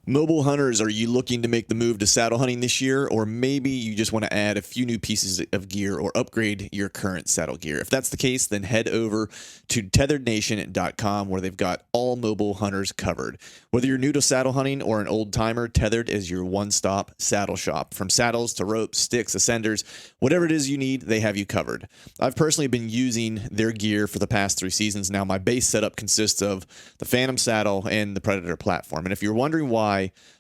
Mobile hunters, are you looking to make the move to saddle hunting this year? Or maybe you just want to add a few new pieces of gear or upgrade your current saddle gear. If that's the case, then head over to tetherednation.com where they've got all mobile hunters covered. Whether you're new to saddle hunting or an old timer, Tethered is your one-stop saddle shop. From saddles to ropes, sticks, ascenders, whatever it is you need, they have you covered. I've personally been using their gear for the past 3 seasons now. My base setup consists of the Phantom saddle and the Predator platform. And if you're wondering why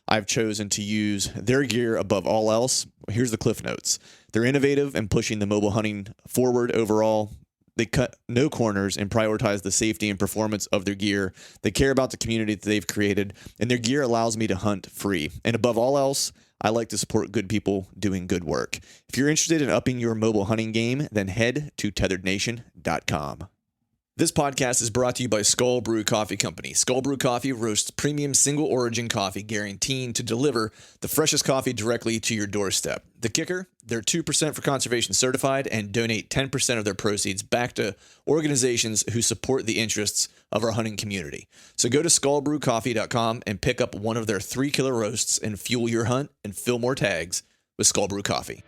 I've chosen to use their gear above all else, here's the cliff notes. They're innovative and pushing the mobile hunting forward overall. They cut no corners and prioritize the safety and performance of their gear. They care about the community that they've created, and their gear allows me to hunt free. And above all else, I like to support good people doing good work. If you're interested in upping your mobile hunting game, then head to tetherednation.com. This podcast is brought to you by Skull Brew Coffee Company. Skull Brew Coffee roasts premium single origin coffee, guaranteeing to deliver the freshest coffee directly to your doorstep. The kicker? They're 2% for conservation certified and donate 10% of their proceeds back to organizations who support the interests of our hunting community. So go to skullbrewcoffee.com and pick up one of their 3-killer roasts and fuel your hunt and fill more tags with Skull Brew Coffee.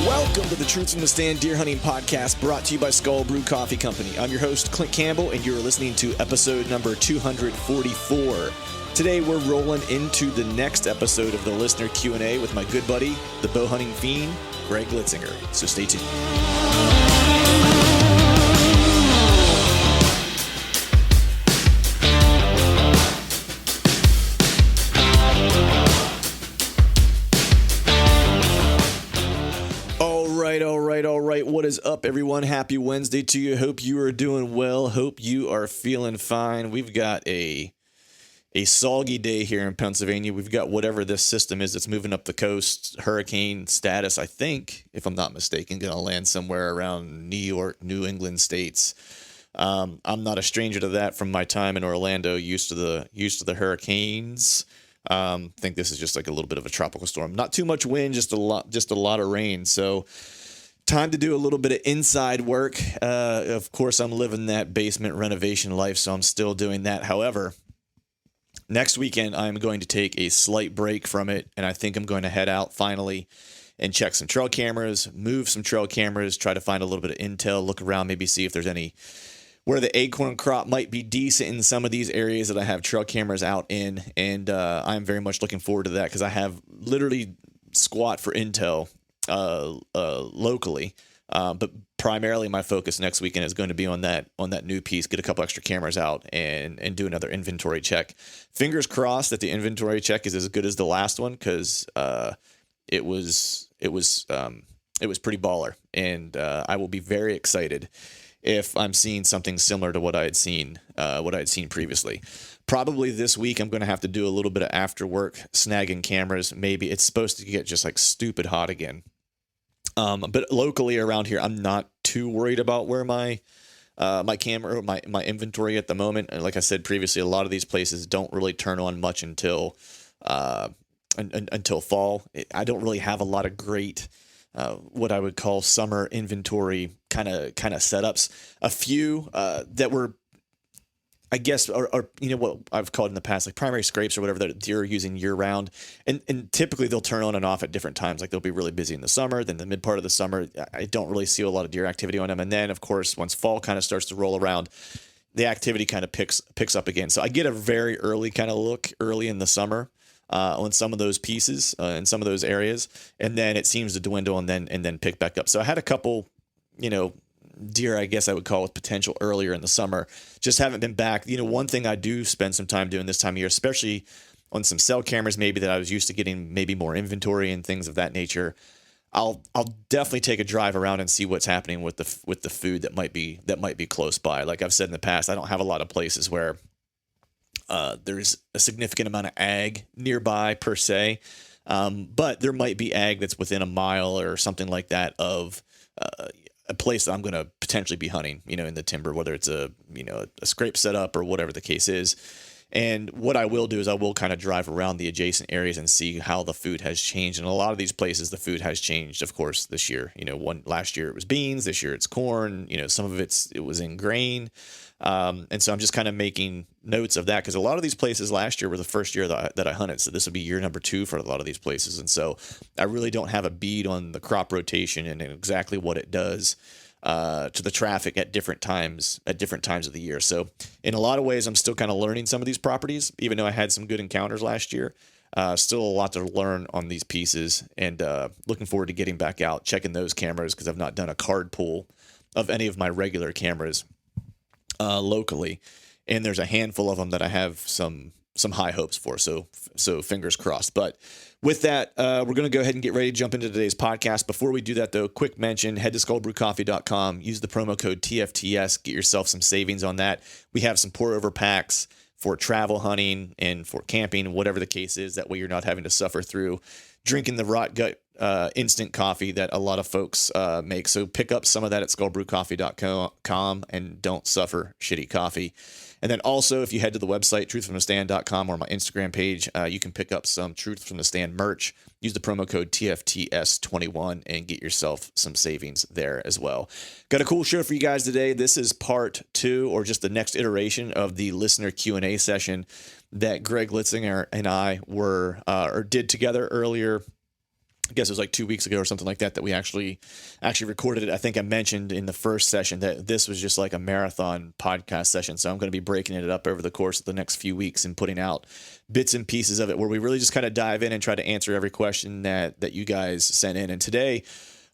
Welcome to the Truths from the Stand Deer Hunting Podcast, brought to you by Skull Brew Coffee Company. I'm your host, Clint Campbell, and you're listening to episode number 244. Today, we're rolling into the next episode of the listener Q&A with my good buddy, the bow hunting fiend, Greg Litzinger. So stay tuned. All right. What is up, everyone? Happy Wednesday to you. Hope you are doing well. Hope you are feeling fine. We've got a soggy day here in Pennsylvania. We've got whatever this system is that's moving up the coast, hurricane status, I think, if I'm not mistaken, going to land somewhere around New York, New England states. I'm not a stranger to that from my time in Orlando, used to the hurricanes. Think this is just like a little bit of a tropical storm. Not too much wind, just a lot of rain. So time to do a little bit of inside work. Of course, I'm living that basement renovation life, so I'm still doing that. However, next weekend, I'm going to take a slight break from it, and I think I'm going to head out finally and check some trail cameras, move some trail cameras, try to find a little bit of intel, look around, maybe see if there's any where the acorn crop might be decent in some of these areas that I have trail cameras out in. And I'm very much looking forward to that because I have literally squat for intel locally. But primarily my focus next weekend is going to be on that new piece, get a couple extra cameras out and do another inventory check. Fingers crossed that the inventory check is as good as the last one, because it was pretty baller, and I will be very excited if I'm seeing something similar to what I had seen previously. Probably this week I'm going to have to do a little bit of after work snagging cameras. Maybe it's supposed to get just like stupid hot again. But locally around here, I'm not too worried about where my camera, my inventory at the moment. And like I said previously, a lot of these places don't really turn on much until fall. I don't really have a lot of great what I would call summer inventory kind of setups. A few that were, I guess, are what I've called in the past, like primary scrapes or whatever, that deer are using year round. And typically they'll turn on and off at different times. Like they'll be really busy in the summer. Then the mid part of the summer, I don't really see a lot of deer activity on them. And then, of course, once fall kind of starts to roll around, the activity kind of picks up again. So I get a very early kind of look early in the summer on some of those pieces in some of those areas, and then it seems to dwindle and then pick back up. So I had a couple, deer, I guess I would call, with potential earlier in the summer, just haven't been back. One thing I do spend some time doing this time of year, especially on some cell cameras, maybe that I was used to getting maybe more inventory and things of that nature. I'll definitely take a drive around and see what's happening with the food that might be close by. Like I've said in the past, I don't have a lot of places where there's a significant amount of ag nearby per se, but there might be ag that's within a mile or something like that of a place that I'm going to potentially be hunting, in the timber, whether it's a scrape setup or whatever the case is. And what I will do is I will kind of drive around the adjacent areas and see how the food has changed. And a lot of these places, the food has changed, of course, this year. Last year it was beans, this year it's corn. Some of it was in grain. And so I'm just kind of making notes of that because a lot of these places last year were the first year that I hunted. So this will be year number 2 for a lot of these places. And so I really don't have a bead on the crop rotation and exactly what it does to the traffic at different times of the year. So in a lot of ways, I'm still kind of learning some of these properties, even though I had some good encounters last year. Still a lot to learn on these pieces, and looking forward to getting back out, checking those cameras because I've not done a card pull of any of my regular cameras locally, and there's a handful of them that I have some high hopes for. So fingers crossed. But with that, we're going to go ahead and get ready to jump into today's podcast. Before we do that, though, quick mention: head to skullbrewcoffee.com, use the promo code TFTS, get yourself some savings on that. We have some pour over packs for travel hunting and for camping, whatever the case is. That way you're not having to suffer through drinking the rot gut instant coffee that a lot of folks make. So pick up some of that at skullbrewcoffee.com and don't suffer shitty coffee. And then also, if you head to the website, truthfromthestand.com, or my Instagram page, you can pick up some Truth from the Stand merch. Use the promo code TFTS21 and get yourself some savings there as well. Got a cool show for you guys today. This is part 2, or just the next iteration of the listener Q&A session that Greg Litzinger and I did together earlier. I guess it was like 2 weeks ago or something like that we actually recorded it. I think I mentioned in the first session that this was just like a marathon podcast session. So I'm going to be breaking it up over the course of the next few weeks and putting out bits and pieces of it where we really just kind of dive in and try to answer every question that you guys sent in. And today,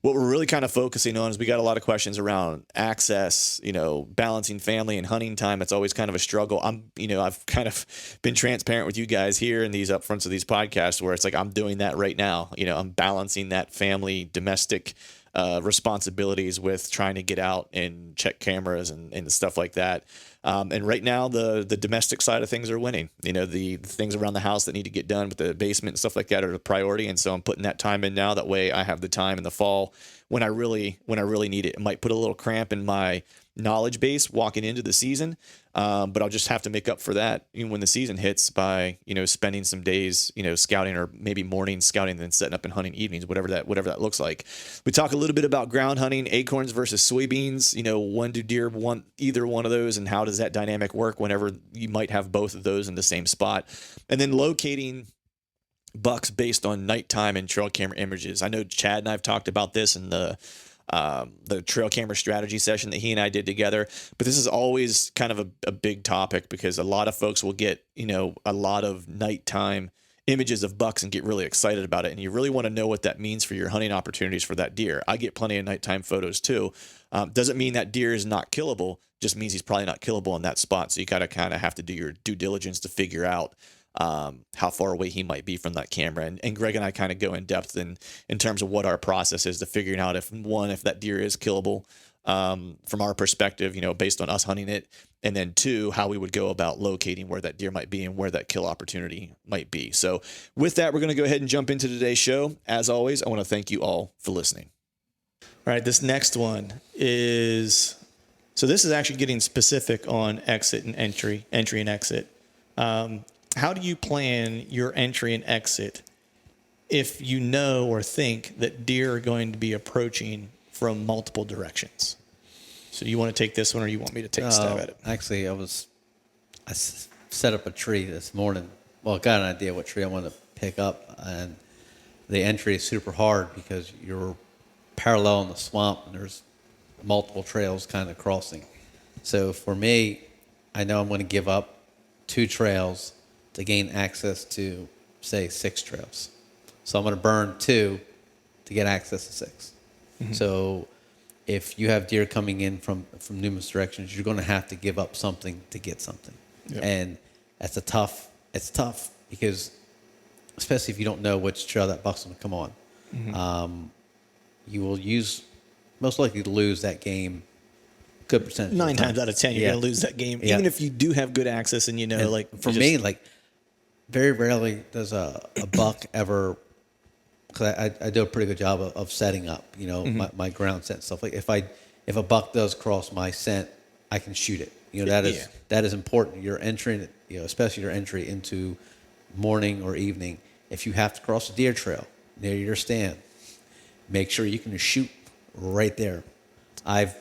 what we're really kind of focusing on is we got a lot of questions around access, balancing family and hunting time. It's always kind of a struggle. I've kind of been transparent with you guys here in these upfronts of these podcasts where it's like I'm doing that right now. I'm balancing that family, domestic responsibilities with trying to get out and check cameras and stuff like that. And right now, the domestic side of things are winning. The things around the house that need to get done with the basement and stuff like that are the priority. And so I'm putting that time in now. That way I have the time in the fall when I really need it. It might put a little cramp in my knowledge base walking into the season. But I'll just have to make up for that when the season hits by, spending some days, scouting, or maybe mornings scouting, then setting up and hunting evenings, whatever that looks like. We talk a little bit about ground hunting, acorns versus soybeans. When do deer want either one of those, and how does that dynamic work whenever you might have both of those in the same spot? And then locating bucks based on nighttime and trail camera images. I know Chad and I've talked about this in the trail camera strategy session that he and I did together. But this is always kind of a big topic because a lot of folks will get, a lot of nighttime images of bucks and get really excited about it. And you really want to know what that means for your hunting opportunities for that deer. I get plenty of nighttime photos too. Doesn't mean that deer is not killable, just means he's probably not killable in that spot. So you gotta kind of have to do your due diligence to figure out how far away he might be from that camera. And Greg and I kind of go in depth in terms of what our process is to figuring out if that deer is killable from our perspective, based on us hunting it. And then 2, how we would go about locating where that deer might be and where that kill opportunity might be. So with that, we're going to go ahead and jump into today's show. As always, I want to thank you all for listening. All right, this next one is, so this is actually getting specific on exit and entry and exit. How do you plan your entry and exit if you know or think that deer are going to be approaching from multiple directions? So you want to take this one, or you want me to take a stab at it? Actually, I set up a tree this morning. Well, I got an idea what tree I want to pick up, and the entry is super hard because you're parallel in the swamp and there's multiple trails kind of crossing. So for me, I know I'm going to give up 2 trails to gain access to, say, 6 trails. So I'm going to burn 2 to get access to 6. Mm-hmm. So if you have deer coming in from numerous directions, you're going to have to give up something to get something. Yep. And it's tough because, especially if you don't know which trail that buck's going to come on, mm-hmm. You will most likely lose that game. Good percentage. 9 times out of 10, you're going to lose that game, even if you do have good access and very rarely does a buck ever. Because I do a pretty good job of setting up, mm-hmm. my ground scent stuff. Like if a buck does cross my scent, I can shoot it. That is important. You're entering, especially your entry into morning or evening. If you have to cross a deer trail near your stand, make sure you can shoot right there. I've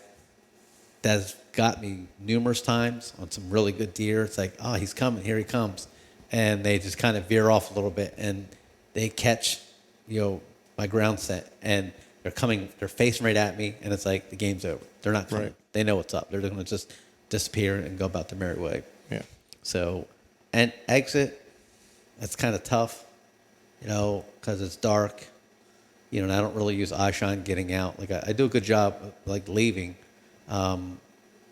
that's got me numerous times on some really good deer. It's like, oh, he's coming, here he comes, and they just kind of veer off a little bit, and they catch, my ground set, and they're facing right at me, and it's like the game's over. They're not coming. Right. They know what's up. They're going to just disappear and go about their merry way. Yeah. So, and exit, that's kind of tough, because it's dark, and I don't really use eye shine getting out. Like I do a good job of, like, leaving.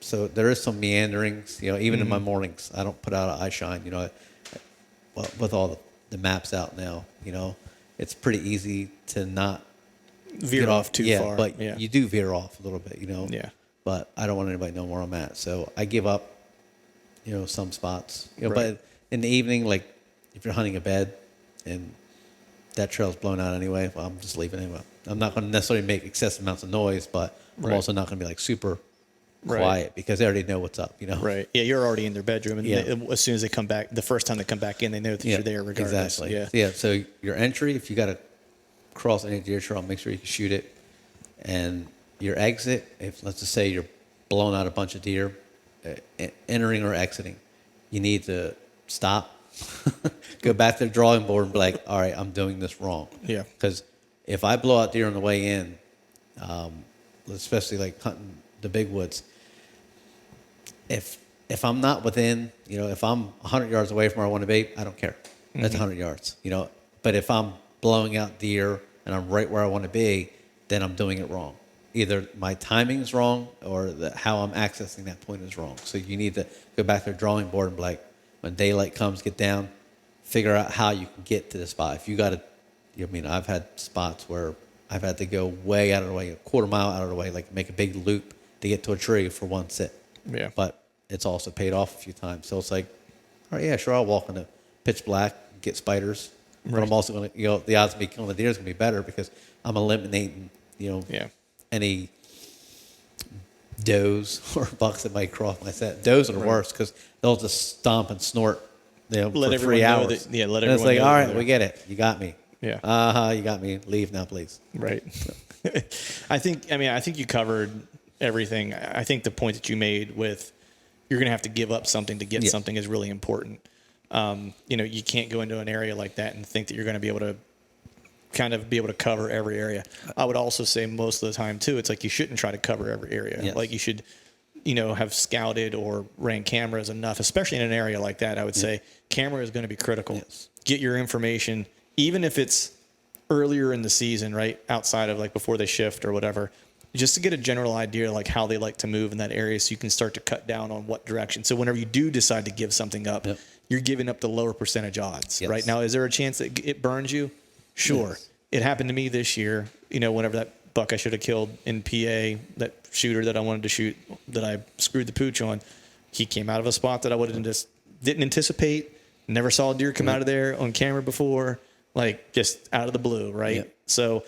So there is some meanderings, even in my mornings, I don't put out an eye shine, with all the maps out now, it's pretty easy to not Veer off too far. But you do veer off a little bit, Yeah. But I don't want anybody to know where I'm at. So I give up, some spots, Right. but in the evening, like if you're hunting a bed and that trail's blown out anyway, well, I'm just leaving anyway. I'm not going to necessarily make excessive amounts of noise, but I'm Right. also not going to be like super Right. quiet because they already know what's up, Right. Yeah, you're already in their bedroom, and Yeah. as soon as they come back, the first time they come back in, they know that you're there regardless. Exactly. Yeah. Yeah. So your entry, if you got to cross any deer trail, make sure you can shoot it. And your exit, if let's just say you're blowing out a bunch of deer, entering or exiting, you need to stop, go back to the drawing board and be like, all right, I'm doing this wrong. Yeah. Because if I blow out deer on the way in, especially like hunting the big woods, if I'm not within, if I'm 100 yards away from where I want to be, I don't care. That's 100 yards, But if I'm blowing out deer and I'm right where I want to be, then I'm doing it wrong. Either my timing's wrong or how I'm accessing that point is wrong. So you need to go back to the drawing board and be like, when daylight comes, get down, figure out how you can get to the spot. If you got to, I've had spots where I've had to go way out of the way, a quarter mile out of the way, like make a big loop to get to a tree for one sit. Yeah. But it's also paid off a few times. So it's like, all right, yeah, sure, I'll walk in the pitch black, get spiders. But Right. I'm also going to, the odds of me killing the deer is going to be better because I'm eliminating, any does or bucks that might cross my set. Does are the worst because they'll just stomp and snort, Let for everyone 3 know hours. that- yeah, let and it's everyone like, know all that right, they're we get it. You got me. Yeah. You got me. Leave now, please. Right. I think you covered everything. I think the point that you made with you're going to have to give up something to get something is really important. You can't go into an area like that and think that you're going to be able to cover every area. I would also say most of the time too, it's like you shouldn't try to cover every area. Yes. Like you should, have scouted or ran cameras enough, especially in an area like that. I would say camera is going to be critical. Yes. Get your information, even if it's earlier in the season, right? Outside of like before they shift or whatever, just to get a general idea like how they like to move in that area so you can start to cut down on what direction. So whenever you do decide to give something up, you're giving up the lower percentage odds, right? Now, is there a chance that it burns you? Sure. Yes. It happened to me this year, whenever that buck I should have killed in PA, that shooter that I wanted to shoot, that I screwed the pooch on, he came out of a spot that I would have just didn't anticipate, never saw a deer come out of there on camera before, like just out of the blue, right? Yep. So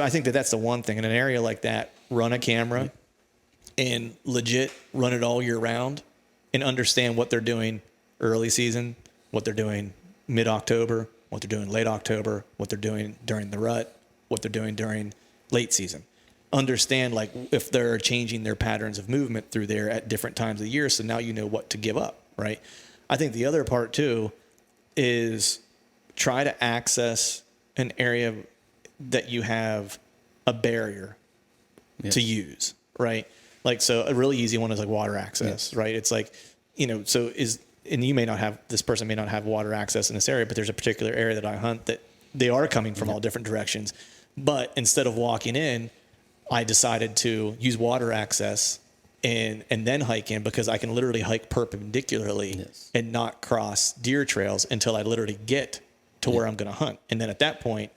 I think that that's the one thing. In an area like that, run a camera and legit run it all year round and understand what they're doing early season, what they're doing mid-October, what they're doing late October, what they're doing during the rut, what they're doing during late season. Understand like if they're changing their patterns of movement through there at different times of the year, so now you know what to give up, right? I think the other part too is try to access an area that you have a barrier to use, right? Like, so a really easy one is like water access, right? It's like, and you may not have, this person may not have water access in this area, but there's a particular area that I hunt that they are coming from all different directions. But instead of walking in, I decided to use water access and then hike in because I can literally hike perpendicularly and not cross deer trails until I literally get to where I'm going to hunt. And then at that point,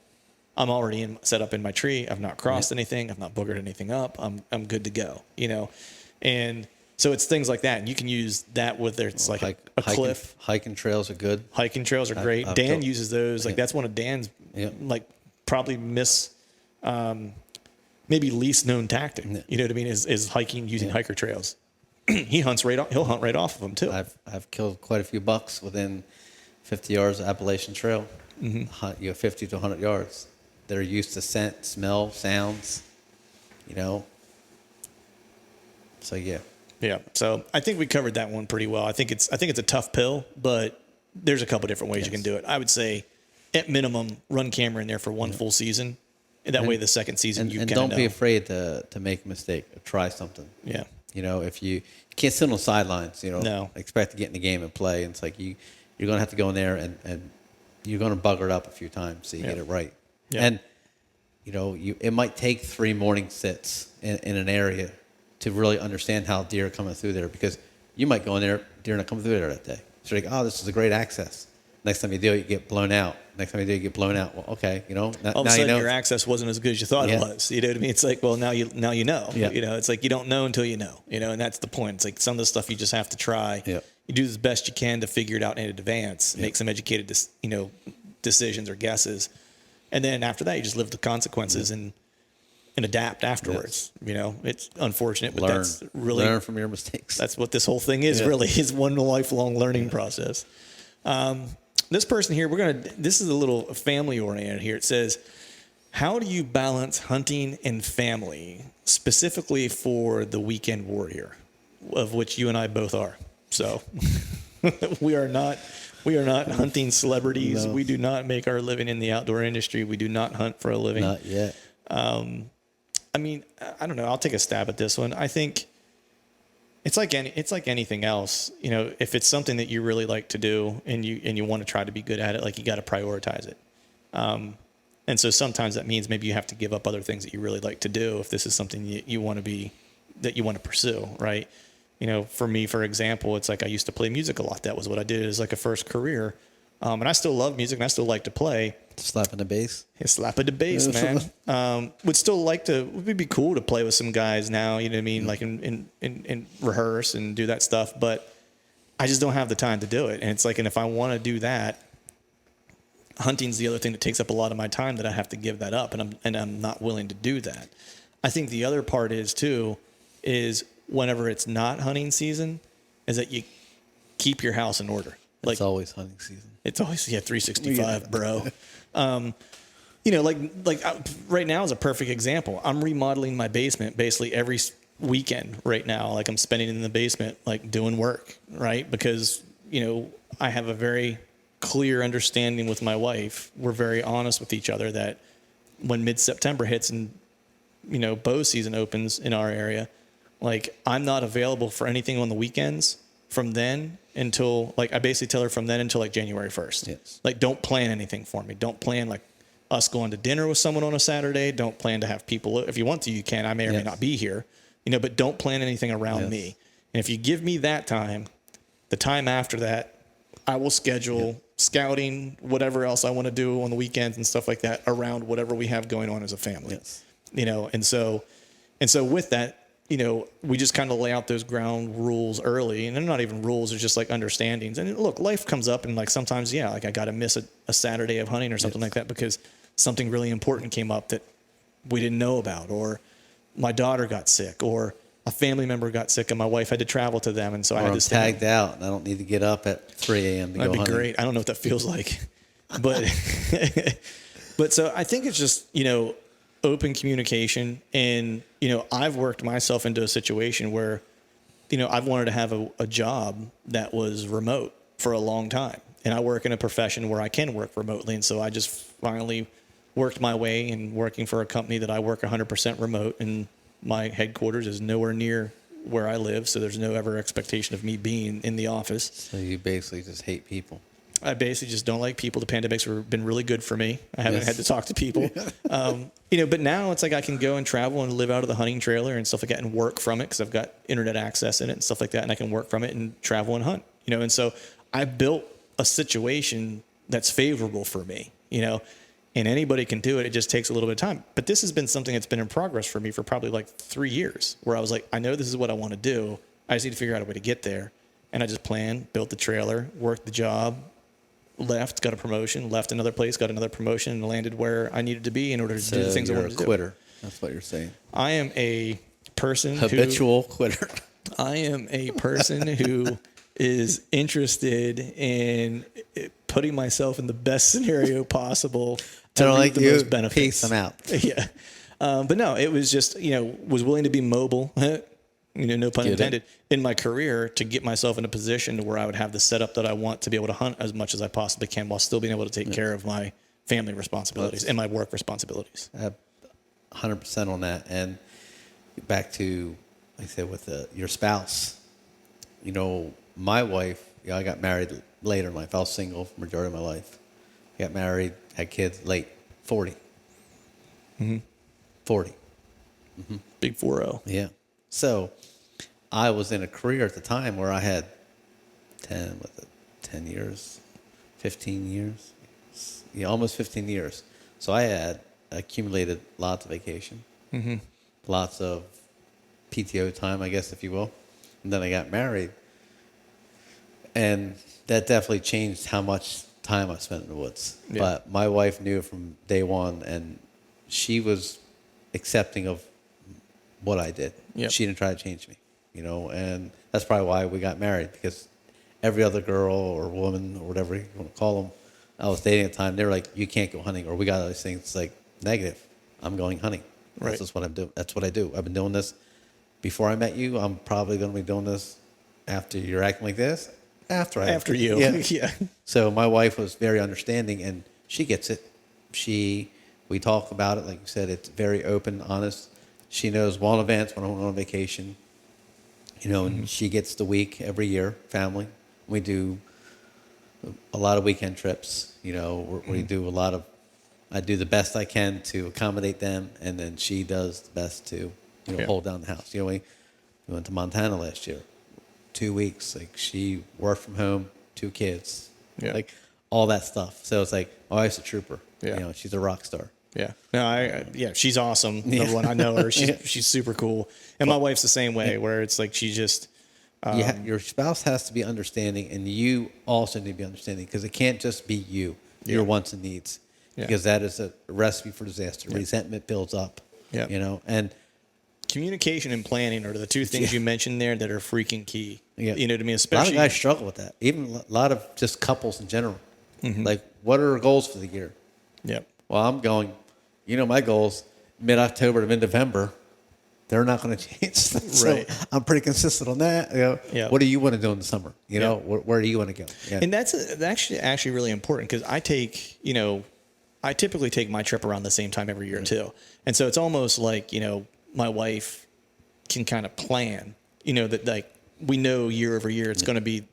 I'm already set up in my tree. I've not crossed anything. I've not boogered anything up. I'm good to go, And so it's things like that. And you can use that whether it's like a cliff. Hiking trails are good. Hiking trails are great. Dan uses those. Like that's one of Dan's like probably maybe least known tactic. You know what I mean? Is hiking using hiker trails. He hunts he'll hunt right off of them too. I've killed quite a few bucks within 50 yards of Appalachian Trail. 50 to 100 yards. They're used to scent, smell, sounds. So yeah. Yeah. So I think we covered that one pretty well. I think it's a tough pill, but there's a couple different ways you can do it. I would say at minimum, run camera in there for one full season. And that way the second season you and kind of don't be afraid to make a mistake or try something. Yeah. You know, if you can't sit on the sidelines, you know, No. expect to get in the game and play. And it's like you're going to have to go in there and you're going to bugger it up a few times so you get it right. Yeah. And, you know, it might take 3 morning sits in an area to really understand how deer are coming through there, because you might go in there, deer not coming through there that day. So you're like, oh, this is a great access. Next time you do it, you get blown out. Next time you do it, you get blown out. Well, okay, you know. All of a sudden, your access wasn't as good as you thought it was. You know what I mean? It's like, well, now you know. Yeah. You know, it's like you don't know until you know. You know, and that's the point. It's like some of the stuff you just have to try. Yeah. You do the best you can to figure it out in advance, make some educated, decisions or guesses, and then after that, you just live with the consequences and adapt afterwards. Yes. You know, it's unfortunate, but learn. that's really Learn from your mistakes. That's what this whole thing is. Really, is one lifelong learning process. This person here, this is a little family oriented here. It says, how do you balance hunting and family, specifically for the weekend warrior, of which you and I both are? So we are not hunting celebrities. No. We do not make our living in the outdoor industry. We do not hunt for a living. Not yet. I mean, I don't know. I'll take a stab at this one. I think it's like anything else. You know, if it's something that you really like to do and you want to try to be good at it, like you got to prioritize it. And so sometimes that means maybe you have to give up other things that you really like to do if this is something you want to pursue, right? You know, for me, for example, it's like I used to play music a lot. That was what I did as like a first career. And I still love music and I still like to play. Slapping the bass. Yeah, slapping the bass, man. Would be cool to play with some guys now, you know what I mean? Like in rehearse and do that stuff. But I just don't have the time to do it. And it's like, and if I want to do that, hunting's the other thing that takes up a lot of my time that I have to give that up. And I'm not willing to do that. I think the other part is whenever it's not hunting season, is that you keep your house in order. It's always hunting season. It's always 365, bro. Right now is a perfect example. I'm remodeling my basement basically every weekend right now. Like I'm spending it in the basement, like doing work, right? Because, I have a very clear understanding with my wife. We're very honest with each other that when mid-September hits and, bow season opens in our area, like I'm not available for anything on the weekends from then until I basically tell her from then until like January 1st. Yes. Like don't plan anything for me. Don't plan like us going to dinner with someone on a Saturday. Don't plan to have people. If you want to, you can. I may or may not be here, but don't plan anything around me. And if you give me that time, the time after that, I will schedule scouting, whatever else I want to do on the weekends and stuff like that around whatever we have going on as a family. Yes. And so with that, we just kind of lay out those ground rules early, and they're not even rules, they're just like understandings. And look, life comes up, and like sometimes, I got to miss a Saturday of hunting or something like that because something really important came up that we didn't know about, or my daughter got sick, or a family member got sick, and my wife had to travel to them, and so I had to stay. Tagged out, and I don't need to get up at 3 a.m. to go hunting. That'd be great. I don't know what that feels like, but so I think it's just open communication. And, I've worked myself into a situation where, I've wanted to have a job that was remote for a long time. And I work in a profession where I can work remotely. And so I just finally worked my way in working for a company that I work 100% remote. And my headquarters is nowhere near where I live. So there's no ever expectation of me being in the office. So you basically just hate people. I basically just don't like people. The pandemic's been really good for me. I haven't had to talk to people. But now it's like I can go and travel and live out of the hunting trailer and stuff like that and work from it because I've got internet access in it and stuff like that, and I can work from it and travel and hunt. And so I built a situation that's favorable for me, and anybody can do it. It just takes a little bit of time. But this has been something that's been in progress for me for probably like 3 years, where I was like, I know this is what I want to do. I just need to figure out a way to get there. And I just planned, built the trailer, worked the job, left, got a promotion, left another place, got another promotion, and landed where I needed to be in order to do the things I wanted to do. You're a quitter. That's what you're saying. I am a person habitual quitter. I am a person who is interested in putting myself in the best scenario possible to reap the most benefits. Peace, I'm out. Yeah. But no, it was just, was willing to be mobile. no pun Get it. intended, in my career to get myself in a position to where I would have the setup that I want to be able to hunt as much as I possibly can while still being able to take care of my family responsibilities and my work responsibilities. 100% on that. And back to, like I said, with your spouse, my wife, I got married later in life. I was single for the majority of my life. I got married, had kids late, 40. Mm-hmm. 40. Big 4-0. Yeah. So I was in a career at the time where I had 10 years, 15 years, almost 15 years. So I had accumulated lots of vacation, lots of PTO time, I guess, if you will. And then I got married. And that definitely changed how much time I spent in the woods. Yeah. But my wife knew from day one, and she was accepting of what I did. Yep. She didn't try to change me, and that's probably why we got married, because every other girl or woman or whatever you want to call them I was dating at the time, they were like, you can't go hunting, or we got all these things. It's like, negative. I'm going hunting. Right. That's just what I'm doing. That's what I do. I've been doing this before I met you. I'm probably going to be doing this after you're acting like this. After you. Yeah. Yeah. So my wife was very understanding, and she gets it. We talk about it. Like you said, it's very open, honest. She knows well in advance when I'm on vacation, and she gets the week every year, family. We do a lot of weekend trips, we do a lot of, I do the best I can to accommodate them, and then she does the best to, hold down the house. We went to Montana last year, 2 weeks. Like, she worked from home, 2 kids, like all that stuff. So it's like, my wife's a trooper. Yeah. She's a rock star. Yeah. No, she's awesome. Number one, I know her. She's super cool. And my wife's the same way, where it's like, she just, Your spouse has to be understanding, and you also need to be understanding, because it can't just be your wants and needs, because that is a recipe for disaster. Resentment builds up, and communication and planning are the two things you mentioned there that are freaking key. Yeah. You know what I mean? a lot Especially of guys struggle with that. Even a lot of just couples in general. Like, what are our goals for the year? Yep. Well, I'm going, my goals, mid-October to mid-November, they're not going to change. So Right. I'm pretty consistent on that. Yeah. What do you want to do in the summer? Where do you want to go? Yeah. And that's actually really important, because I typically take my trip around the same time every year too. And so it's almost like, my wife can kind of plan, that, like, we know year over year it's going to be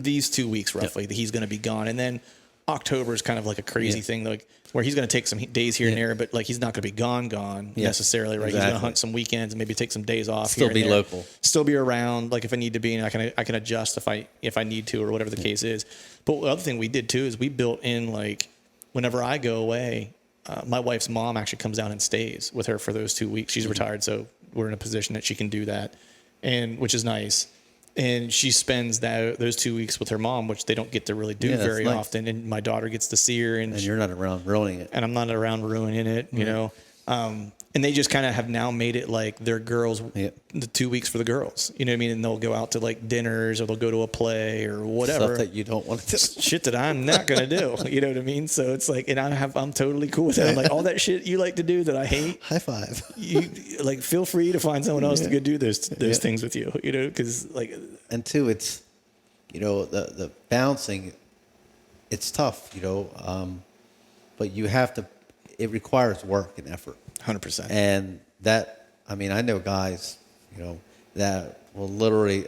these 2 weeks roughly that he's going to be gone. And then October is kind of like a crazy thing, like, where he's going to take some days here and there, but like, he's not going to be gone necessarily, right? Exactly. He's going to hunt some weekends and maybe take some days off. Still here be and there. local. Still be around, like, if I need to be, and I can adjust if I need to, or whatever the case is. But the other thing we did too is we built in, like, whenever I go away, my wife's mom actually comes down and stays with her for those 2 weeks. She's retired, so we're in a position that she can do that, and which is nice. And she spends those 2 weeks with her mom, which they don't get to really do very often. And my daughter gets to see her, and you're not around ruining it. And I'm not around ruining it, And they just kind of have now made it like their girls, the 2 weeks for the girls. You know what I mean? And they'll go out to, like, dinners, or they'll go to a play or whatever. Stuff that you don't want to do. Shit that I'm not going to do. You know what I mean? So it's like, and I'm totally cool with that. I'm like, all that shit you like to do that I hate. High five. You, like, feel free to find someone else to go do those things with you, because, like. And two, it's, the balancing, it's tough, but you have to, it requires work and effort. 100%. And that, I know guys, that will literally,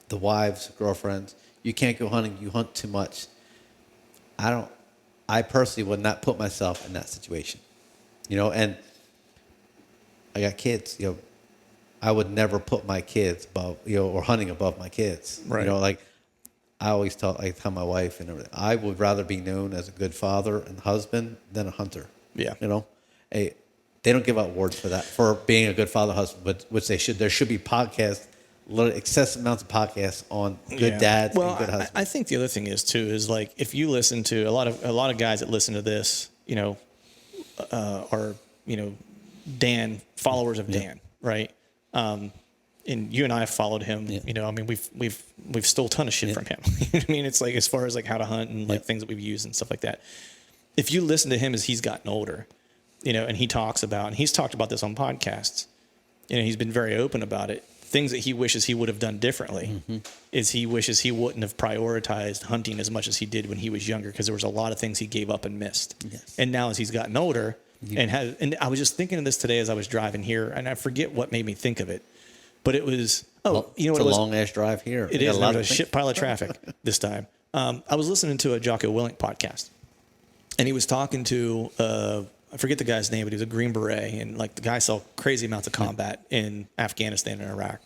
the wives, girlfriends, you can't go hunting, you hunt too much. I personally would not put myself in that situation, and I got kids, I would never put my kids above, or hunting above my kids. Right. Like, I tell my wife and everything, I would rather be known as a good father and husband than a hunter. Yeah. They don't give out awards for that, for being a good father, husband, but which they should. There should be podcasts, excessive amounts of podcasts on good dads and good husbands. I think the other thing is like, if you listen to a lot of guys that listen to this, are Dan, followers of Dan, right? And you and I have followed him. We've stole a ton of shit from him. You know what I mean? It's like, as far as like how to hunt and like things that we've used and stuff like that. If you listen to him as he's gotten older, and he talks about, and he's talked about this on podcasts, he's been very open about it. things that he wishes he would have done differently is he wishes he wouldn't have prioritized hunting as much as he did when he was younger, because there was a lot of things he gave up and missed. Yes. And now as he's gotten older, and I was just thinking of this today as I was driving here, and I forget what made me think of it, but it was, you know what it's it a was? long ass drive here. It is. There's a shit pile of traffic this time. I was listening to a Jocko Willink podcast, and he was talking to, I forget the guy's name, but he was a Green Beret, and like the guy saw crazy amounts of combat in Afghanistan and Iraq.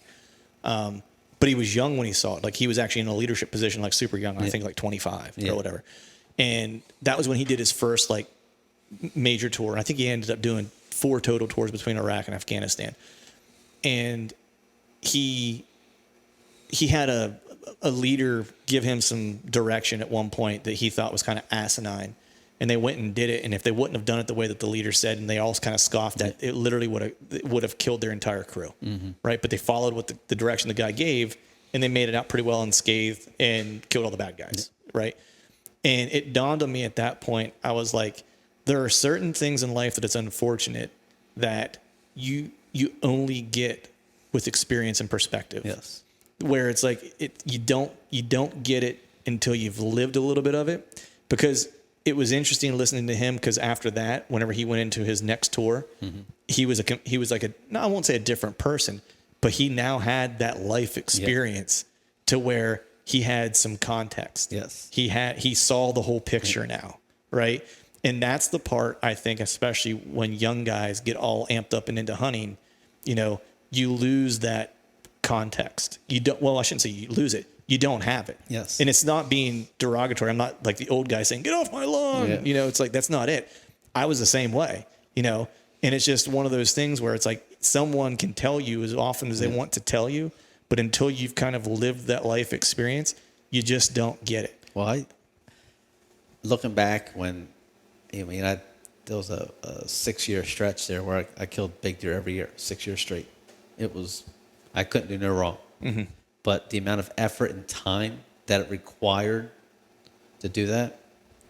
But he was young when he saw it. Like he was actually in a leadership position, like super young. I think like 25 or whatever. And that was when he did his first like major tour. I think he ended up doing 4 total tours between Iraq and Afghanistan. And he had a leader give him some direction at one point that he thought was kind of asinine. And they went and did it. And if they wouldn't have done it the way that the leader said, and they all kind of scoffed at, it literally would have killed their entire crew. Right. But they followed what the direction the guy gave, and they made it out pretty well unscathed and killed all the bad guys. Right. And it dawned on me at that point, I was like, there are certain things in life that it's unfortunate that you only get with experience and perspective. Yes. Where it's like you don't get it until you've lived a little bit of it. Because it was interesting listening to him, because after that, whenever he went into his next tour, he was like I won't say a different person, but he now had that life experience to where he had some context. Yes. He saw the whole picture now, right? And that's the part, I think, especially when young guys get all amped up and into hunting, you lose that context. You don't, well, I shouldn't say you lose it. You don't have it. Yes. And it's not being derogatory. I'm not like the old guy saying, get off my lawn. Yeah. It's like, that's not it. I was the same way, and it's just one of those things where it's like someone can tell you as often as they want to tell you, but until you've kind of lived that life experience, you just don't get it. Well, looking back when, there was a 6-year stretch there where I killed big deer every year, 6 years straight. I couldn't do no wrong. Mm-hmm. But the amount of effort and time that it required to do that,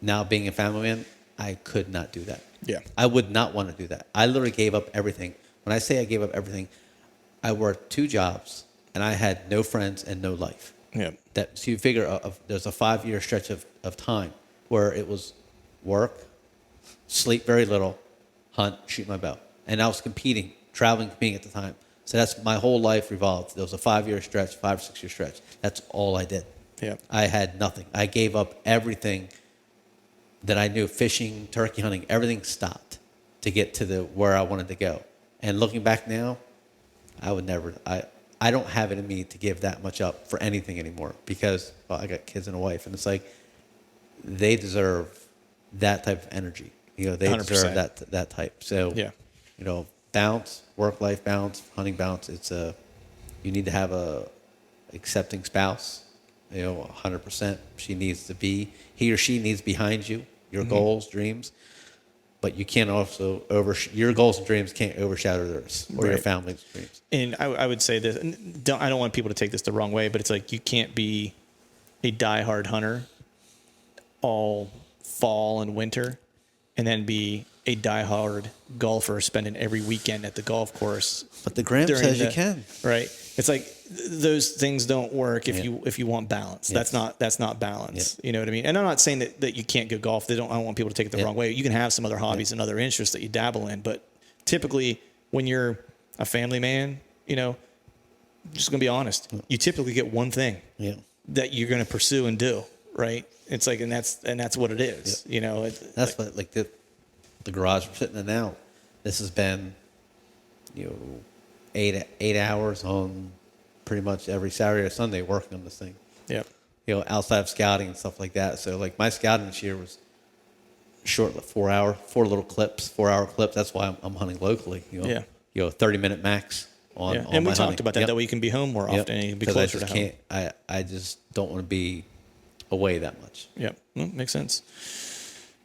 now being a family man, I could not do that. Yeah. I would not want to do that. I literally gave up everything. When I say I gave up everything, I worked 2 jobs and I had no friends and no life. Yeah. So you figure there's a 5-year stretch of time where it was work, sleep very little, hunt, shoot my bow. And I was competing at the time. So that's my whole life revolved. There was a 5-year stretch, 5 or 6 year stretch. That's all I did. Yeah. I had nothing. I gave up everything that I knew, fishing, turkey hunting, everything stopped to get to where I wanted to go. And looking back now, I would never, I don't have it in me to give that much up for anything anymore, because I got kids and a wife, and it's like they deserve that type of energy. They 100%. deserve that type. So, Yeah. balance, work-life balance, hunting balance. You need to have a accepting spouse. 100%. He or she needs behind you, your goals, dreams. But you can't also your goals and dreams can't overshadow theirs or your family's dreams. And I would say this, and I don't want people to take this the wrong way, but it's like you can't be a diehard hunter all fall and winter and then be a diehard golfer spending every weekend at the golf course. But the gram says you can. Right. It's like those things don't work if you want balance. Yes. That's not balance. Yeah. You know what I mean? And I'm not saying that you can't go golf. I don't want people to take it the wrong way. You can have some other hobbies and other interests that you dabble in, but typically when you're a family man, just gonna be honest, you typically get one thing that you're gonna pursue and do, right? It's like, and that's what it is. That's what, like the garage we're sitting in now. This has been, 8 hours on pretty much every Saturday or Sunday working on this thing. Yep. Outside of scouting and stuff like that. So like my scouting this year was short, like 4 little clips, 4-hour clips. That's why I'm hunting locally. 30-minute max on. Yeah. On and we my talked hunting. about that. That way you can be home more often and you can be closer to home. I just don't want to be away that much. Yep. Well, makes sense.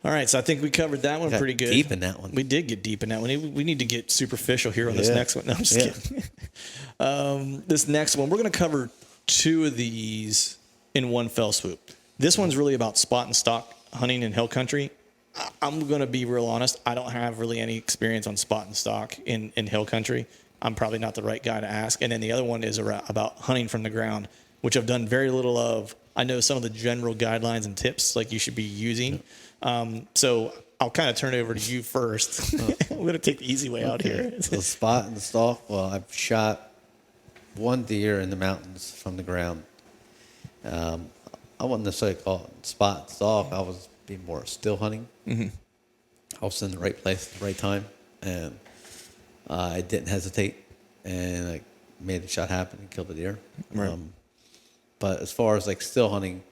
All right, so I think we covered that one pretty good. Deep in that one. We did get deep in that one. We need to get superficial here on this next one. No, I'm just kidding. This next one, we're going to cover 2 of these in one fell swoop. This one's really about spot and stock hunting in hill country. I'm going to be real honest. I don't have really any experience on spot and stock in hill country. I'm probably not the right guy to ask. And then the other one is about hunting from the ground, which I've done very little of. I know some of the general guidelines and tips like you should be using. So I'll kind of turn it over to you first. I'm going to take the easy way out here. The spot and the stalk. Well, I've shot one deer in the mountains from the ground. I wouldn't necessarily call it spot and stalk. I was being more still hunting. Mm-hmm. I was in the right place at the right time, and I didn't hesitate, and I made the shot happen and killed the deer. Right. But as far as like still hunting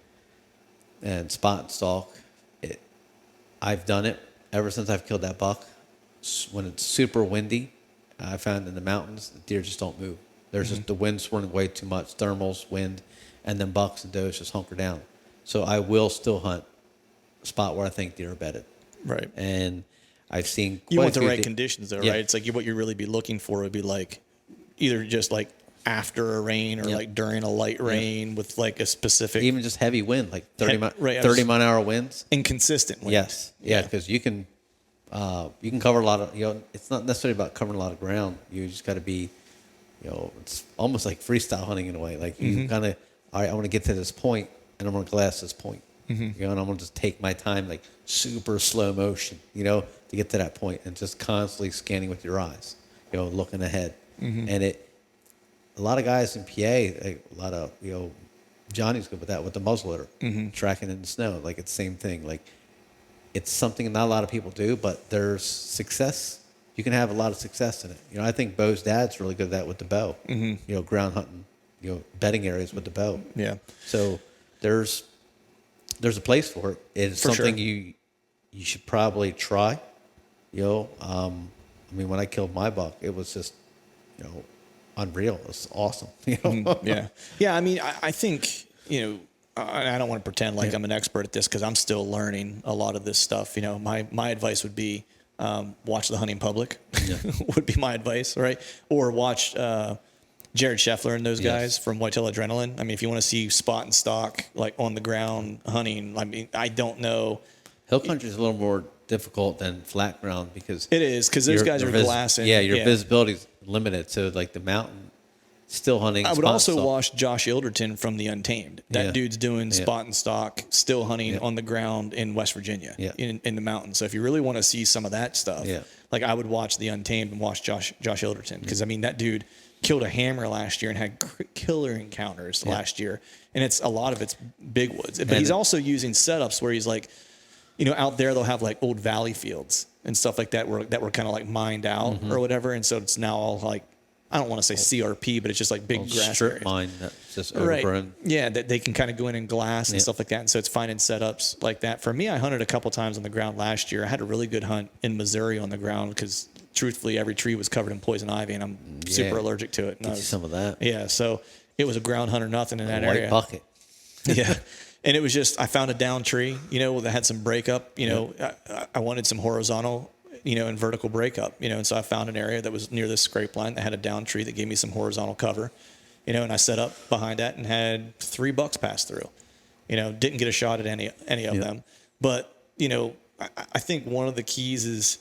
and spot and stalk, I've done it ever since I've killed that buck. When it's super windy, I found in the mountains, the deer just don't move. There's just the wind swirling way too much, thermals, wind, and then bucks and does just hunker down. So I will still hunt a spot where I think deer are bedded. Right. And I've seen quite you want a the few right conditions though, Yeah. right? It's like what you'd really be looking for would be like either just like after a rain or Yeah. like during a light rain with like a specific even just heavy wind, like 30 Right, I was- 30 mile an hour winds. inconsistent wind. Yes, yeah, because you can cover a lot of, it's not necessarily about covering a lot of ground. You just got to be, it's almost like freestyle hunting in a way. Like you kind of, all right, I want to get to this point, and I'm going to glass this point. And I'm going to just take my time, like super slow motion, to get to that point, and just constantly scanning with your eyes, looking ahead. And a lot of guys in PA, like a lot of, Johnny's good with that, with the muzzleloader, tracking in the snow. Like it's the same thing. Like it's something not a lot of people do, but there's success. You can have a lot of success in it. I think Bo's dad's really good at that with the bow. Ground hunting, bedding areas with the bow. Yeah. So there's a place for it. It's For something sure. you should probably try. When I killed my buck, it was just, unreal. It was awesome. Yeah. Yeah. I mean, I think, I don't want to pretend like I'm an expert at this because I'm still learning a lot of this stuff. My advice would be watch The Hunting Public would be my advice, right? Or watch Jared Scheffler and those guys from Whitetail Adrenaline. I mean, if you want to see spot and stock, like on the ground hunting, I mean, I don't know. Hill country is a little more difficult than flat ground because It is because those guys are glassing. Yeah, your visibility is limited. So like the mountain, still hunting. I would spot and also stalk. watch Josh Ilderton from The Untamed. That dude's doing spot and stock, still hunting on the ground in West Virginia, in the mountains. So if you really want to see some of that stuff, like I would watch The Untamed and watch Josh Ilderton because I mean that dude killed a hammer last year and had killer encounters last year, and a lot of it's big woods. But he's also using setups where he's like, out there they'll have like old valley fields and stuff like that were kind of like mined out or whatever, and so it's now all like, I don't want to say CRP, but it's just like big grass strip areas. mine that's just overgrown. Yeah, that they can kind of go in and glass and stuff like that. And so it's finding setups like that. For me, I hunted a couple times on the ground last year. I had a really good hunt in Missouri on the ground because truthfully, every tree was covered in poison ivy, and I'm super allergic to it. And Get you some of that. Yeah, so it was a ground hunt or nothing in that White area. bucket. Yeah. And it was just, I found a down tree, that had some breakup, I wanted some horizontal, and vertical breakup, and so I found an area that was near this scrape line that had a down tree that gave me some horizontal cover, and I set up behind that and had 3 bucks pass through, didn't get a shot at any of them. But, I think one of the keys is,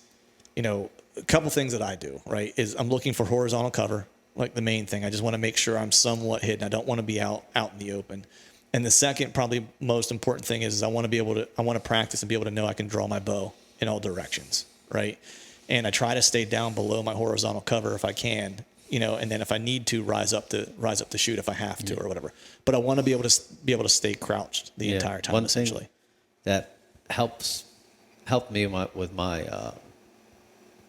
a couple things that I do, right, is I'm looking for horizontal cover, like the main thing. I just want to make sure I'm somewhat hidden. I don't want to be out in the open. And the second, probably most important thing is I want to practice and be able to know I can draw my bow in all directions, right? And I try to stay down below my horizontal cover if I can, and then if I need to rise up to shoot if I have to or whatever. But I want to be able to stay crouched the entire time. One essentially. thing that helped me with my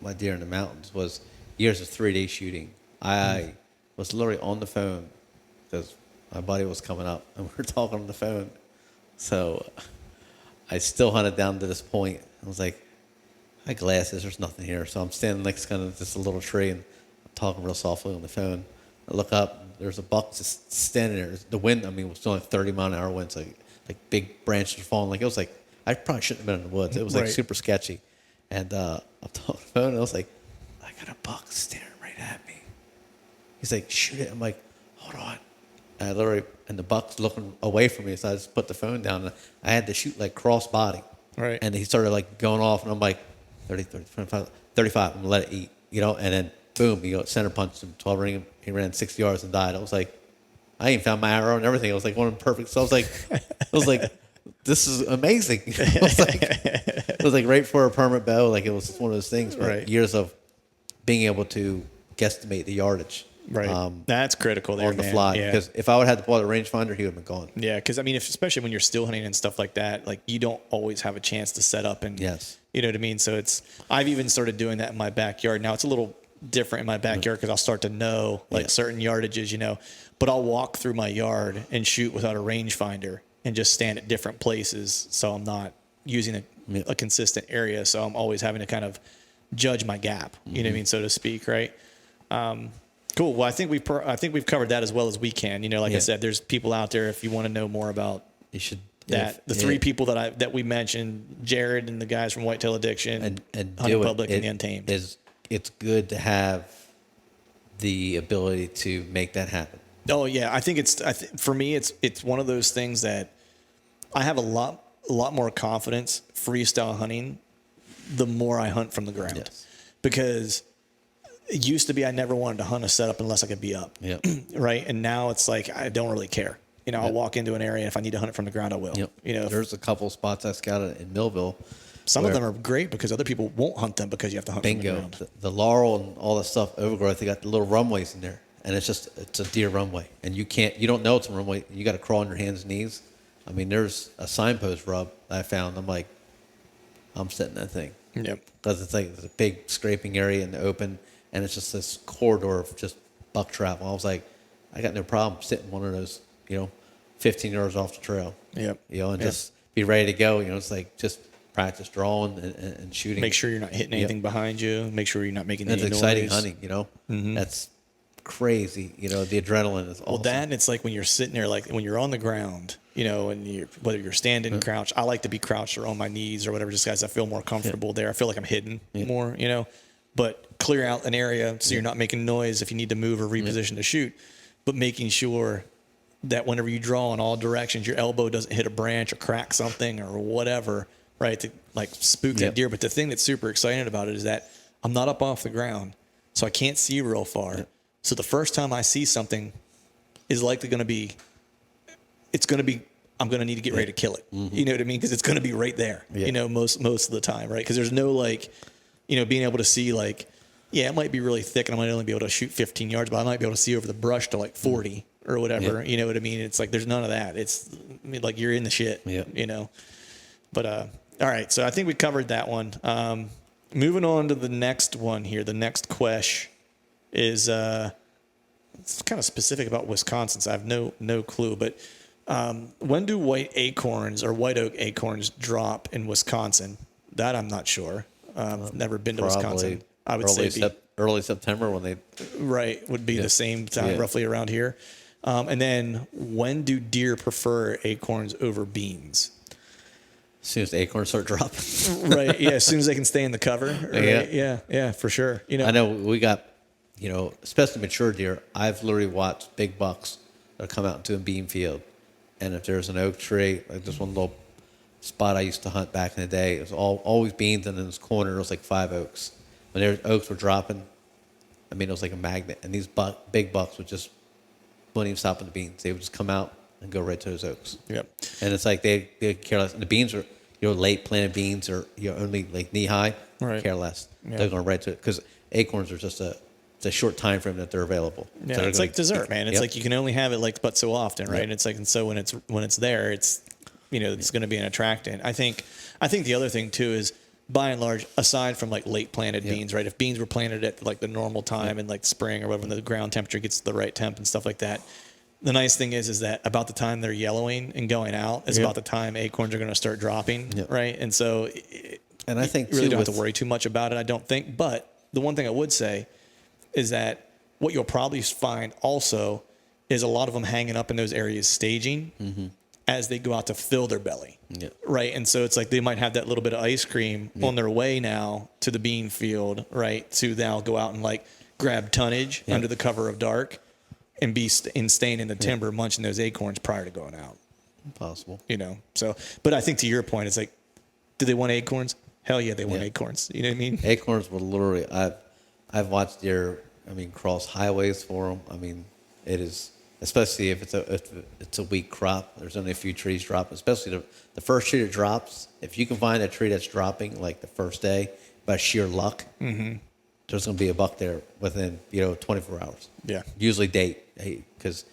my deer in the mountains was years of 3D shooting. I was literally on the phone because my buddy was coming up and we were talking on the phone. So I still hunted down to this point. I was like, I had glasses, there's nothing here. So I'm standing next to kind of just a little tree and I'm talking real softly on the phone. I look up, there's a buck just standing there. The wind, was still like 30 mile an hour winds, like big branches were falling. It was like, I probably shouldn't have been in the woods. It was like super sketchy. And I'm talking on the phone and I was like, I got a buck staring right at me. He's like, shoot it. I'm like, hold on. And the buck's looking away from me, so I just put the phone down. And I had to shoot like cross body. Right. And he started like going off, and I'm like, 30, 35, I'm going to let it eat, and then boom, center punched him, 12 ring. He ran 60 yards and died. I was like, I even found my arrow and everything. I was like, one perfect. So I was like, this is amazing. It was like right for a permanent bow. Like it was one of those things. But Right. years of being able to guesstimate the yardage. Right. That's critical there, On the man. fly. Yeah. Because if I would have had to pull out a rangefinder, he would have been gone. Yeah, because I mean, especially when you're still hunting and stuff like that, like you don't always have a chance to set up and Yes. you know what I mean. So I've even started doing that in my backyard. Now it's a little different in my backyard because I'll start to know like certain yardages, but I'll walk through my yard and shoot without a rangefinder and just stand at different places, so I'm not using a consistent area. So I'm always having to kind of judge my gap, you know what I mean, so to speak, right? Cool. Well, I think we've covered that as well as we can. Like I said, there's people out there if you want to know more about You should. that. The three people that we mentioned, Jared and the guys from Whitetail Addiction, and Hunting do Public, it. and the Untamed. It's good to have the ability to make that happen. Oh yeah, I think for me it's one of those things that I have a lot more confidence freestyle hunting the more I hunt from the ground. Yes. Because it used to be I never wanted to hunt a setup unless I could be up. Yep. Right? And now it's like I don't really care. I'll walk into an area and if I need to hunt it from the ground I will. Yep. There's a couple spots I scouted in Millville. Some of them are great because other people won't hunt them because you have to hunt from the Bingo. ground. The laurel and all that stuff, overgrowth, they got the little runways in there. And it's a deer runway. And you don't know it's a runway. You got to crawl on your hands and knees. I mean, there's a signpost rub that I found. I'm like, I'm setting that thing. Yep. Because it's a big scraping area in the open. And it's just this corridor of just buck travel. I was like, I got no problem sitting one of those, 15 yards off the trail. Yep. And just be ready to go. It's like just practice drawing and shooting. Make sure you're not hitting anything behind you. Make sure you're not making any It's noise. exciting hunting, That's crazy. The adrenaline is awesome. Well, that and it's like when you're sitting there, like when you're on the ground, and whether you're standing, crouch. I like to be crouched or on my knees or whatever, just guys. I feel more comfortable there. I feel like I'm hidden more, But clear out an area so you're not making noise if you need to move or reposition to shoot, but making sure that whenever you draw in all directions, your elbow doesn't hit a branch or crack something or whatever, right? To like spook that deer. But the thing that's super exciting about it is that I'm not up off the ground, so I can't see real far. Yep. So the first time I see something is likely going to be, I'm going to need to get ready to kill it. Mm-hmm. You know what I mean? Because it's going to be right there, most of the time, right? Because there's no being able to see it might be really thick and I might only be able to shoot 15 yards, but I might be able to see over the brush to 40 or whatever. Yep. You know what I mean? It's like there's none of that. It's like you're in the shit, But all right, so I think we covered that one. Moving on to the next one here. The next question is it's kind of specific about Wisconsin, so I have no clue. But when do white acorns or white oak acorns drop in Wisconsin? That I'm not sure. I've never been to Wisconsin. I would say early September when they would be the same time roughly around here. And then when do deer prefer acorns over beans? As soon as the acorns start dropping. Right. Yeah. As soon as they can stay in the cover. Right? Yeah. For sure. I know we got, especially mature deer. I've literally watched big bucks that come out into a bean field, and if there's an oak tree, like this one little spot I used to hunt back in the day, it was always beans, and in this corner it was like 5 oaks. When their oaks were dropping, it was like a magnet, and these big bucks wouldn't even stop at the beans. They would just come out and go right to those oaks. Yep. And it's like they care less. And the beans are late planted beans or only like knee high. Right. Care less. Yeah. They're going right to it because acorns are just it's a short time frame that they're available. Yeah, so it's like dessert, man. It's like you can only have it but so often, right? And it's like, and so when it's there, it's it's going to be an attractant. I think the other thing too is, by and large, aside from late planted beans, right? If beans were planted at the normal time in spring or whatever, when the ground temperature gets to the right temp and stuff like that, the nice thing is that about the time they're yellowing and going out is about the time acorns are going to start dropping, right? And so, and I think you really don't have to worry too much about it, I don't think. But the one thing I would say is that what you'll probably find also is a lot of them hanging up in those areas staging as they go out to fill their belly, right? And so it's like they might have that little bit of ice cream on their way now to the bean field, right? To now go out and grab tonnage under the cover of dark and be staying in the timber munching those acorns prior to going out. Possible. So, but I think to your point, it's do they want acorns? Hell yeah, they want acorns. You know what I mean? Acorns will literally, I've watched deer, I mean, cross highways for them. I mean, it is, especially if it's a weak crop. There's only a few trees dropping, especially the first tree that drops. If you can find a tree that's dropping like the first day by sheer luck, there's going to be a buck there within 24 hours. Yeah. Usually date, because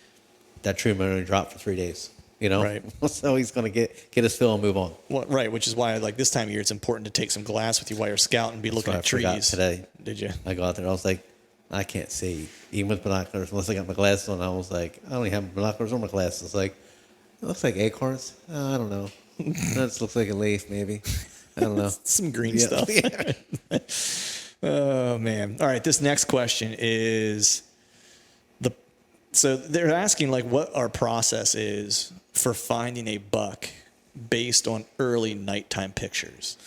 that tree might only drop for 3 days. Right. So he's going to get his fill and move on. Well, right, which is why like this time of year it's important to take some glass with you while you're scouting, be looking at trees. Today. Did you? I go out there, I was like, I can't see, even with binoculars, unless I got my glasses on. I was like, I don't even have binoculars or my glasses. It's like, it looks like acorns. I don't know. That looks like a leaf, maybe. I don't know. Some green stuff. Oh man! All right, this next question is so they're asking like what our process is for finding a buck based on early nighttime pictures.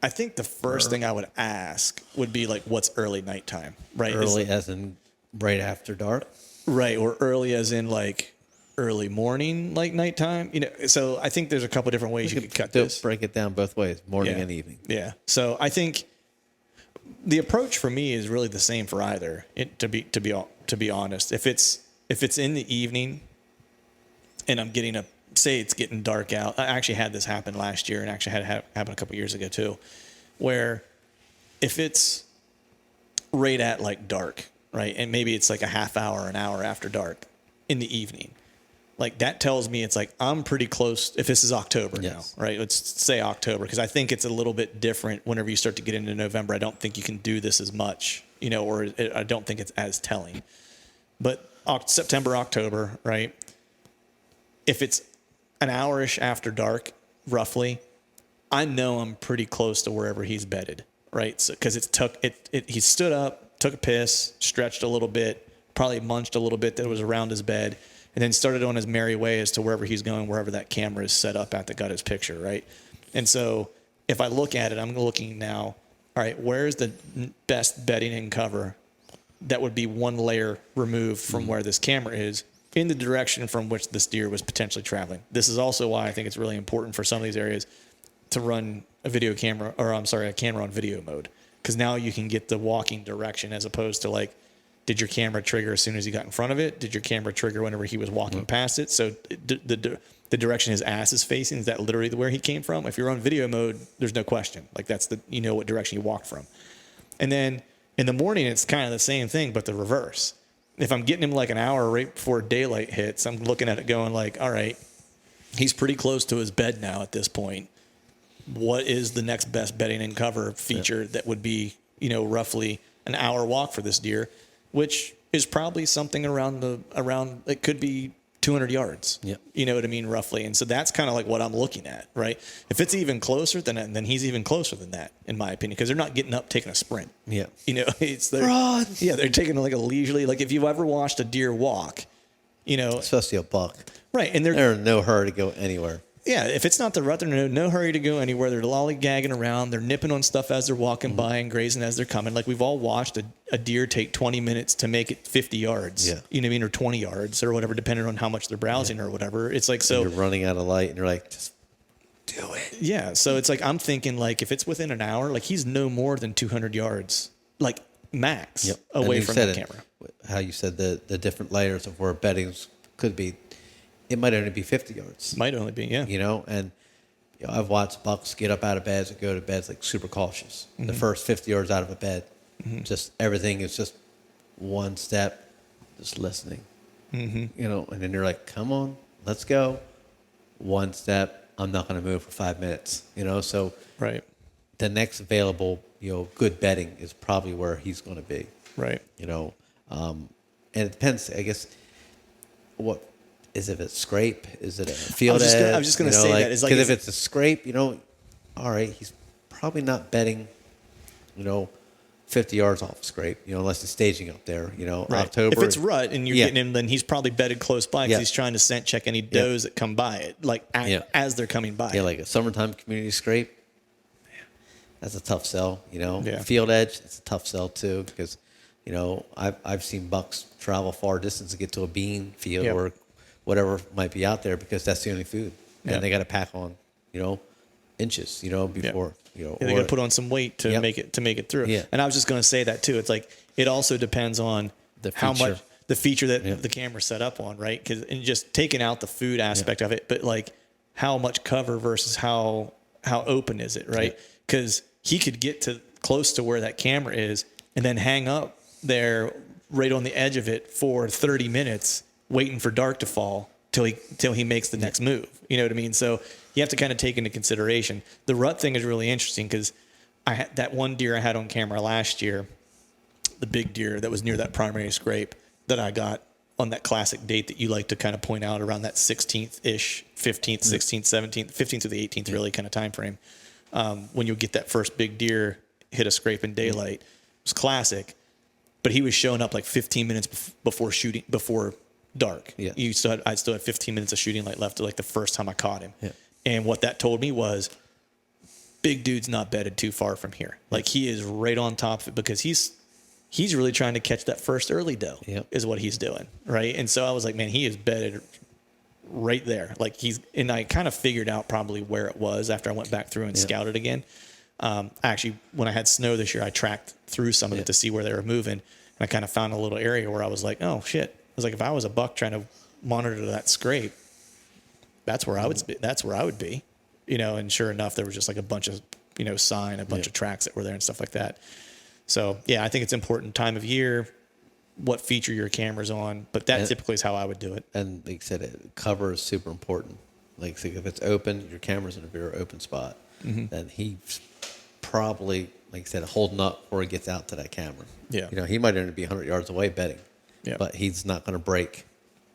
I think the first thing I would ask would be like, what's early nighttime, right? Early as in right after dark? Right, or early as in like early morning, like nighttime. So I think there's a couple different ways you could cut this. Break it down both ways, morning and evening. Yeah. So I think the approach for me is really the same for either. To be honest, if it's in the evening, and I'm getting say it's getting dark out. I actually had this happen last year, and actually had it happen a couple years ago too, where if it's right at like dark, right, and maybe it's like a half hour, an hour after dark in the evening, like that tells me it's like I'm pretty close. If this is October now, right? Let's say October, because I think it's a little bit different whenever you start to get into November. I don't think you can do this as much, or I don't think it's as telling. But September, October, right? If it's an hour-ish after dark, roughly, I know I'm pretty close to wherever he's bedded, right? So, because he stood up, took a piss, stretched a little bit, probably munched a little bit that was around his bed, and then started on his merry way as to wherever he's going, wherever that camera is set up at that got his picture, right? And so if I look at it, I'm looking now, all right, where's the best bedding and cover that would be one layer removed from where this camera is in the direction from which this deer was potentially traveling. This is also why I think it's really important for some of these areas to run a camera on video mode, because now you can get the walking direction as opposed to like, did your camera trigger as soon as he got in front of it? Did your camera trigger whenever he was walking past it? So the direction his ass is facing, is that literally where he came from? If you're on video mode, there's no question. Like that's what direction he walked from. And then in the morning, it's kind of the same thing, but the reverse. If I'm getting him like an hour right before daylight hits, I'm looking at it going like, all right, he's pretty close to his bed now at this point. What is the next best bedding and cover feature that would be, roughly an hour walk for this deer, which is probably something around it could be 200 yards. Yep. You know what I mean, roughly. And so that's kind of like what I'm looking at, right? If it's even closer, then he's even closer than that, in my opinion, because they're not getting up taking a sprint. Yeah. They're taking like a leisurely, like if you've ever watched a deer walk, especially a buck. Right. And they're in no hurry to go anywhere. Yeah, if it's not the rut, they're in no hurry to go anywhere. They're lollygagging around. They're nipping on stuff as they're walking by and grazing as they're coming. Like we've all watched a deer take 20 minutes to make it 50 yards. Yeah. You know what I mean? Or 20 yards or whatever, depending on how much they're browsing or whatever. It's like, so. And you're running out of light and you're like, just do it. Yeah. So it's like, I'm thinking like if it's within an hour, like he's no more than 200 yards, like max away from the camera. How you said the different layers of where beddings could be. It might only be 50 yards. Might only be, yeah. And I've watched bucks get up out of beds and go to beds like super cautious. Mm-hmm. The first 50 yards out of a bed, just everything is just one step, just listening. Mm-hmm. And then you're like, come on, let's go. One step, I'm not going to move for 5 minutes. So right. The next available, good bedding is probably where he's going to be. Right. And it depends, I guess, what. Is it a scrape? Is it a field edge? I was just going to say that. Because if it's a scrape, all right, he's probably not bedding, 50 yards off a scrape, unless he's staging up there, right. October. If it's rut and you're getting him, then he's probably bedded close by because he's trying to scent check any does that come by it, like as they're coming by. Yeah, like a summertime community scrape. That's a tough sell, Yeah. Field edge, it's a tough sell too because, I've seen bucks travel far distance to get to a bean field or whatever might be out there because that's the only food. And they got to pack on, inches, before, Yeah, they got to put on some weight to make it through. Yeah. And I was just going to say that too. It's like it also depends on how much the feature that the camera's set up on, right? And just taking out the food aspect of it, but like how much cover versus how open is it, right? Because he could get to close to where that camera is and then hang up there right on the edge of it for 30 minutes, waiting for dark to fall till he makes the next move. You know what I mean? So you have to kind of take into consideration. The rut thing is really interesting because I had that one deer I had on camera last year, the big deer that was near that primary scrape that I got on that classic date that you like to kind of point out around that 16th-ish, 15th, 16th, 17th, 15th to the 18th really kind of time frame. When you'll get that first big deer hit a scrape in daylight. It was classic, but he was showing up like 15 minutes before dark. Yeah. I still had 15 minutes of shooting light left, like the first time I caught him. Yeah. And what that told me was, big dude's not bedded too far from here. Like he is right on top of it because he's really trying to catch that first early doe. Is what he's doing, right? And so I was like, man, he is bedded right there. Like and I kind of figured out probably where it was after I went back through and scouted again. Actually, when I had snow this year, I tracked through some of it to see where they were moving, and I kind of found a little area where I was like, oh shit. I was like, if I was a buck trying to monitor that scrape, that's where I would be, and sure enough, there was just like a bunch of, sign, a bunch of tracks that were there and stuff like that. So yeah, I think it's important time of year, what feature your camera's on, but that typically is how I would do it. And like I said, cover is super important. Like if it's open, your camera's in a very open spot, then he's probably, like I said, holding up before he gets out to that camera. Yeah. He might only be 100 yards away bedding, but he's not going to break,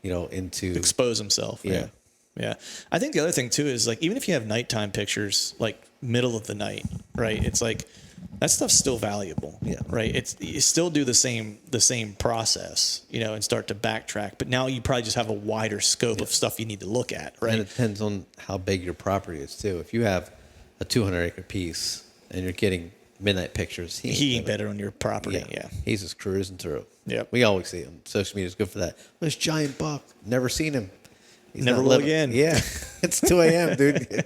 into expose himself. Yeah. Yeah. I think the other thing too is like, even if you have nighttime pictures, like middle of the night, right? It's like, that stuff's still valuable, right? You still do the same process, and start to backtrack. But now you probably just have a wider scope of stuff you need to look at, right? And it depends on how big your property is too. If you have a 200-acre piece and you're getting midnight pictures, he ain't better on your property. Yeah. He's just cruising through. Yeah, we always see him. Social media is good for that. This giant buck, never seen him. He's never will again. Yeah, it's 2 a.m., dude.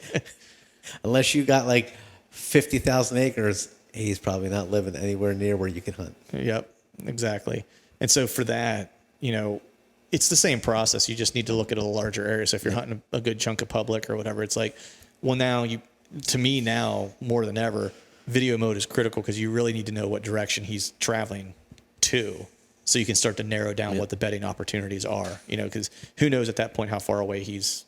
Unless you got like 50,000 acres. He's probably not living anywhere near where you can hunt. Yep, exactly. And so for that, it's the same process. You just need to look at a larger area. So if you're hunting a good chunk of public or whatever, it's like, well, to me now more than ever, video mode is critical because you really need to know what direction he's traveling to, so you can start to narrow down what the bedding opportunities are. Because who knows at that point how far away he's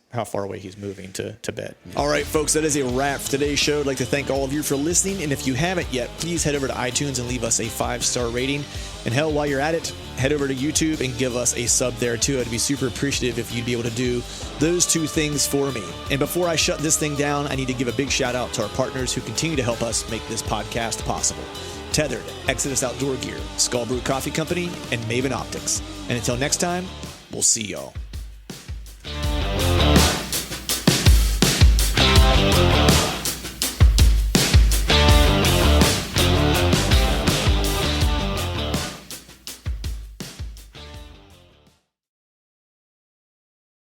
moving to bed. All right, folks, that is a wrap for today's show. I'd like to thank all of you for listening. And if you haven't yet, please head over to iTunes and leave us a 5-star rating. And hell, while you're at it, head over to YouTube and give us a sub there too. I'd be super appreciative if you'd be able to do those two things for me. And before I shut this thing down, I need to give a big shout out to our partners who continue to help us make this podcast possible. Tethered, Exodus Outdoor Gear, Skull Brew Coffee Company, and Maven Optics. And until next time, we'll see y'all.